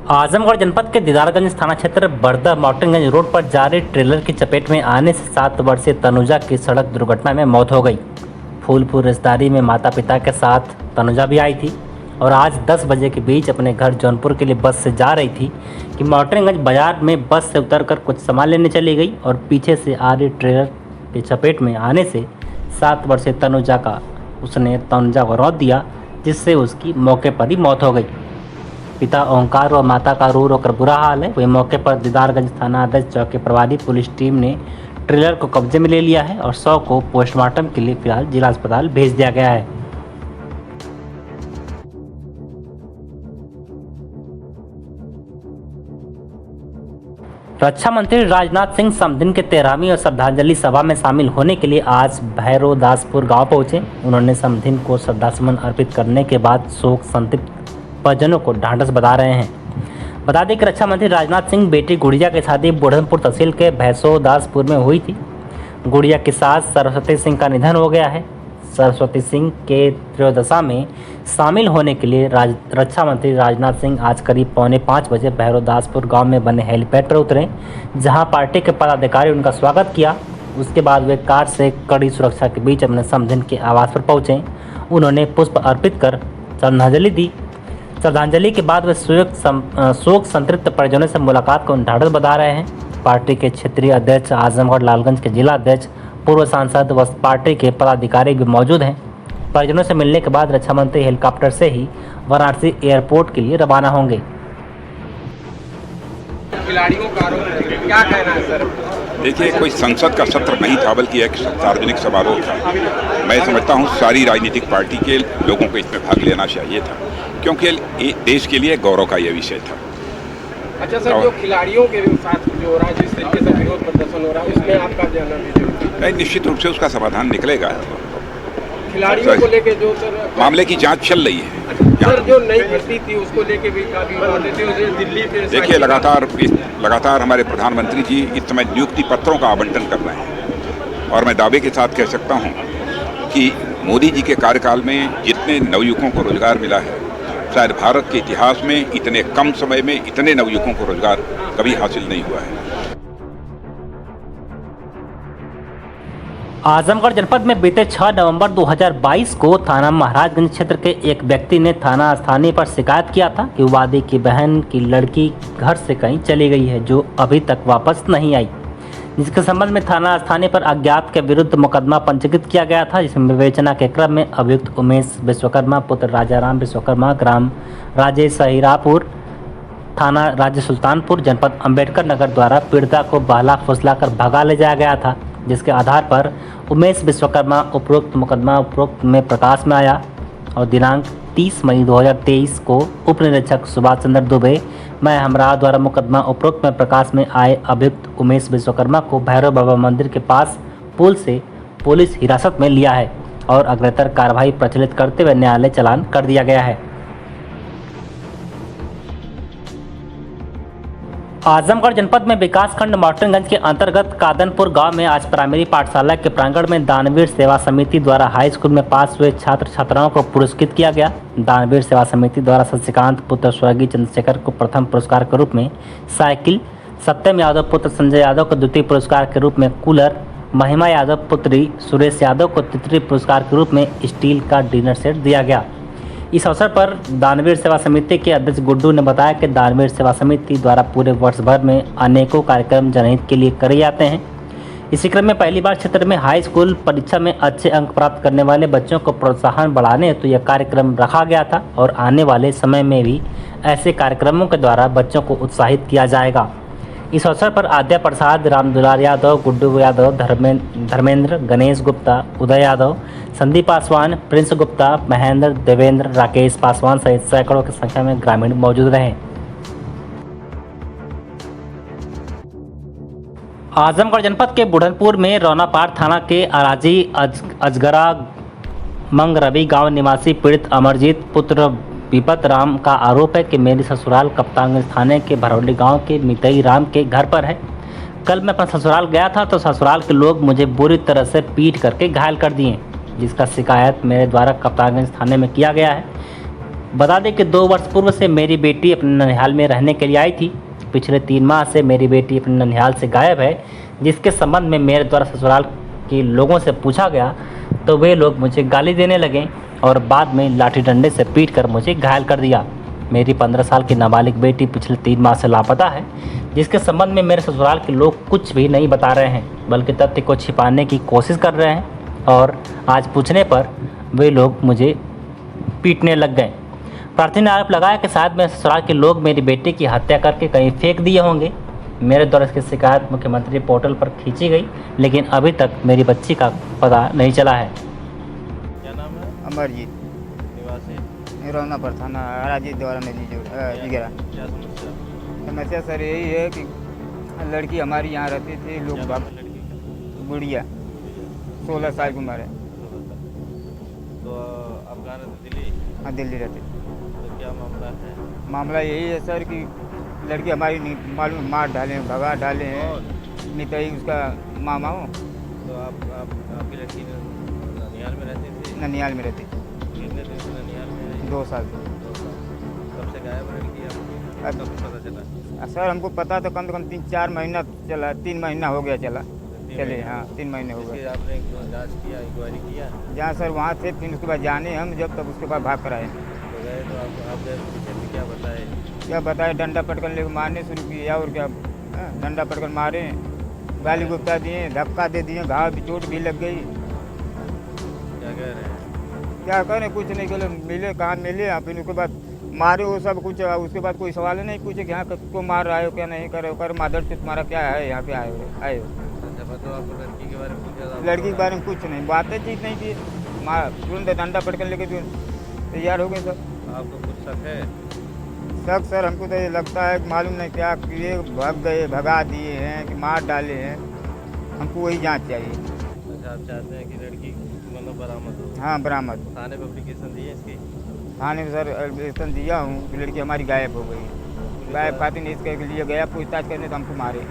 आजमगढ़ जनपद के दीदारगंज थाना क्षेत्र बरदा माउंटेनगंज रोड पर जा रहे ट्रेलर की चपेट में आने से 7 वर्षीय तनुजा की सड़क दुर्घटना में मौत हो गई। फूलपुर रिश्तेदारी में माता पिता के साथ तनुजा भी आई थी और आज 10 बजे के बीच अपने घर जौनपुर के लिए बस से जा रही थी कि माउंटेनगंज बाजार में बस से उतरकर कुछ सामान लेने चली गई और पीछे से आ रही ट्रेलर की चपेट में आने से 7 वर्षीय तनुजा को रौंद दिया, जिससे उसकी मौके पर ही मौत हो गई। पिता ओंकार और माता का रो रोकर बुरा हाल है। वही मौके पर दीदारगंज थाना अध्यक्ष चौकी प्रभारी पुलिस टीम ने ट्रेलर को कब्जे में ले लिया है और शव को पोस्टमार्टम के लिए फिलहाल जिला अस्पताल भेज दिया गया है। रक्षा मंत्री राजनाथ सिंह समदिन के 13वीं और श्रद्धांजलि सभा में शामिल होने के लिए आज भैरोदासपुर गांव पहुंचे। उन्होंने समदिन को श्रद्धासुमन अर्पित करने के बाद शोक संतप्त परिजनों को ढांढस बता रहे हैं। बता दें कि रक्षा मंत्री राजनाथ सिंह बेटी गुड़िया की शादी बुढ़नपुर तहसील के भैरोदासपुर में हुई थी। गुड़िया की सास सरस्वती सिंह का निधन हो गया है। सरस्वती सिंह के त्रयोदशा में शामिल होने के लिए रक्षा मंत्री राजनाथ सिंह आज करीब 4:45 बजे भैरोदासपुर गांव में बने हेलीपैड पर उतरे, जहां पार्टी के पदाधिकारी उनका स्वागत किया। उसके बाद वे कार से कड़ी सुरक्षा के बीच अपने समदिन के आवास पर पहुंचे। उन्होंने पुष्प अर्पित कर श्रद्धांजलि दी। श्रद्धांजलि के बाद वे शोक संतृप्त परिजनों से मुलाकात को ढांढस बता रहे हैं। पार्टी के क्षेत्रीय अध्यक्ष आजमगढ़ लालगंज के जिला अध्यक्ष पूर्व सांसद व पार्टी के पदाधिकारी भी मौजूद हैं। परिजनों से मिलने के बाद रक्षा मंत्री हेलीकॉप्टर से ही वाराणसी एयरपोर्ट के लिए रवाना होंगे। खिलाड़ियों का क्या कहना है सर? देखिए, कोई संसद का सत्र नहीं था बल्कि एक सार्वजनिक समारोह था। मैं समझता हूँ सारी राजनीतिक पार्टी के लोगों को इसमें भाग लेना चाहिए था, क्योंकि देश के लिए गौरव का यह विषय था। अच्छा सर, जो खिलाड़ियों के साथ जो हो रहा है, जिस तरीके से विरोध प्रदर्शन हो रहा है, उसमें आपका जानना भी नहीं, निश्चित रूप से उसका समाधान निकलेगा। खिलाड़ियों को लेके जो सर मामले की जांच चल रही है। सर, जो नई भर्ती थी उसको लेके भी काफी बातें थी, उसे दिल्ली पे देखिए, लगातार हमारे प्रधानमंत्री जी इस समय नियुक्ति पत्रों का आवंटन कर रहे हैं और मैं दावे के साथ कह सकता हूँ कि मोदी जी के कार्यकाल में जितने नवयुवकों को रोजगार मिला है, शायद भारत के इतिहास में इतने कम समय में इतने नवयुवकों को रोजगार कभी हासिल नहीं हुआ है। आजमगढ़ जनपद में बीते 6 नवंबर 2022 को थाना महाराजगंज क्षेत्र के एक व्यक्ति ने थाना स्थानीय पर शिकायत किया था कि वादी की बहन की लड़की घर से कहीं चली गई है, जो अभी तक वापस नहीं आई, जिसके संबंध में थाना स्थानीय पर अज्ञात के विरुद्ध मुकदमा पंजीकृत किया गया था, जिसमें विवेचना के क्रम में अभियुक्त उमेश विश्वकर्मा पुत्र राजाराम विश्वकर्मा ग्राम राजेश हिरापुर थाना राज्य सुल्तानपुर जनपद अंबेडकर नगर द्वारा पीड़िता को बहला फुसला कर भगा ले जाया गया था, जिसके आधार पर उमेश विश्वकर्मा उपरोक्त मुकदमा उपरोक्त में प्रकाश में आया और दिनांक 30 मई 2023 को उप निरीक्षक सुभाष चंद्र दुबे मैं हमरा द्वारा मुकदमा उपरोक्त में प्रकाश में आए अभियुक्त उमेश विश्वकर्मा को भैरव बाबा मंदिर के पास पुल से पुलिस हिरासत में लिया है और अग्रतर कार्रवाई प्रचलित करते हुए न्यायालय चालान कर दिया गया है। आजमगढ़ जनपद में विकासखंड माउंटेनगंज के अंतर्गत कादनपुर गांव में आज प्राइमरी पाठशाला के प्रांगण में दानवीर सेवा समिति द्वारा हाई स्कूल में पास हुए छात्र छात्राओं को पुरस्कृत किया गया। दानवीर सेवा समिति द्वारा शशिकांत पुत्र स्वर्गीय चंद्रशेखर को प्रथम पुरस्कार के रूप में साइकिल, सत्यम यादव पुत्र संजय यादव को द्वितीय पुरस्कार के रूप में कूलर, महिमा यादव पुत्री सुरेश यादव को तृतीय पुरस्कार के रूप में स्टील का डिनर सेट दिया गया। इस अवसर पर दानवीर सेवा समिति के अध्यक्ष गुड्डू ने बताया कि दानवीर सेवा समिति द्वारा पूरे वर्ष भर में अनेकों कार्यक्रम जनहित के लिए करे जाते हैं। इसी क्रम में पहली बार क्षेत्र में हाई स्कूल परीक्षा में अच्छे अंक प्राप्त करने वाले बच्चों को प्रोत्साहन बढ़ाने हेतु यह कार्यक्रम रखा गया था और आने वाले समय में भी ऐसे कार्यक्रमों के द्वारा बच्चों को उत्साहित किया जाएगा। इस अवसर पर आद्या प्रसाद, रामदुलार यादव, गुड्डू यादव, धर्मेंद्र, गणेश गुप्ता, उदय यादव, संदीप पासवान, प्रिंस गुप्ता, महेंद्र, देवेंद्र, राकेश पासवान सहित सैकड़ों की संख्या में ग्रामीण मौजूद रहे। आजमगढ़ जनपद के बुढ़नपुर में रौनापार थाना के अराजी अजगरा मंग रवि गांव निवासी पीड़ित अमरजीत पुत्र विपत राम का आरोप है कि मेरी ससुराल कप्तानगंज थाने के भरौली गांव के मितई राम के घर पर है। कल मैं अपना ससुराल गया था तो ससुराल के लोग मुझे बुरी तरह से पीट करके घायल कर दिए, जिसका शिकायत मेरे द्वारा कप्तानगंज थाने में किया गया है। बता दें कि 2 वर्ष पूर्व से मेरी बेटी अपने ननिहाल में रहने के लिए आई थी। पिछले 3 माह से मेरी बेटी अपने ननिहाल से गायब है, जिसके संबंध में मेरे द्वारा ससुराल के लोगों से पूछा गया तो वे लोग मुझे गाली देने लगे और बाद में लाठी डंडे से पीट कर मुझे घायल कर दिया। मेरी 15 साल की नाबालिग बेटी पिछले 3 माह से लापता है, जिसके संबंध में मेरे ससुराल के लोग कुछ भी नहीं बता रहे हैं, बल्कि तथ्य को छिपाने की कोशिश कर रहे हैं और आज पूछने पर वे लोग मुझे पीटने लग गए। प्रार्थी ने आरोप लगाया कि शायद मेरे ससुराल के लोग मेरी बेटी की हत्या करके कहीं फेंक दिए होंगे। मेरे द्वारा इसकी शिकायत मुख्यमंत्री पोर्टल पर खींची गई, लेकिन अभी तक मेरी बच्ची का पता नहीं चला है। क्या नाम है? अमरजीत निवासी रौनापुर थाना राजीव द्वारा में जिगरा। क्या समस्या? समस्या सर यही है कि लड़की हमारी यहाँ रहती थी, लोग क्या भाग नाम है लड़की का? बुढ़िया 16 साल की उम्र है। तो आप कहाँ रहते? दिल्ली? हाँ दिल्ली रहती। तो क्या मामला है? मामला यही है सर कि लड़की हमारी मालूम मार डाले हैं, भगा डाले हैं। मितई उसका मामा हो, तो आपकी लड़की ननिहाल में रहती थी? ननियाल में रहती। कितने दिन से ननिहाल में रही? 2 साल से। 2 साल। कब से गायब लड़की आपकी? कब पता चला? सर हमको पता तो कम से कम 3-4 महीना चला, 3 महीना हो गया चला। चले हाँ 3 महीने हो इसकी गए। आपने जांच किया, इंक्वायरी किया? जहाँ सर वहाँ थे, फिर उसके बाद जाने हम जब तक उसके बाद भाग कर आए। तो गए तो आप गए पुलिस में क्या बताए? क्या बताए, डंडा पटकन लेकर मारने शुरू किया और क्या। डंडा पटकन मारे, गाली गुप्ता दिए, धक्का दे दिए, घाव भी चोट भी लग गई। क्या कह रहे हैं? क्या करें, कुछ नहीं करे, मिले कहाँ मिले। फिर उसके बाद मारे वो सब कुछ। उसके बाद कोई सवाल नहीं पूछे कि यहाँ किसको मार रहा हो, क्या नहीं करे, कर मादर से तुम्हारा क्या है, यहाँ पे आए हो। अच्छा बताओ, आपको लड़की के बारे में कुछ? लड़की के बारे में कुछ नहीं, बातें चीज नहीं की। तुरंत डंडा पटकन लेके तैयार हो गए सब। आपको कुछ शक है? सब सर हमको तो ये लगता है कि मालूम नहीं क्या किए, भग गए, भगा दिए हैं कि मार डाले हैं। हमको वही जांच चाहिए। अच्छा, आप चाहते हैं कि लड़की मतलब बरामद हो? हाँ बरामद। थाने पर एप्लीकेशन दी है इसकी? थाने में सर एप्लीकेशन दिया हूँ कि लड़की हमारी गायब हो गई। गायब खातिर इसके लिए गया, पूछताछ करने तो हमको मारे।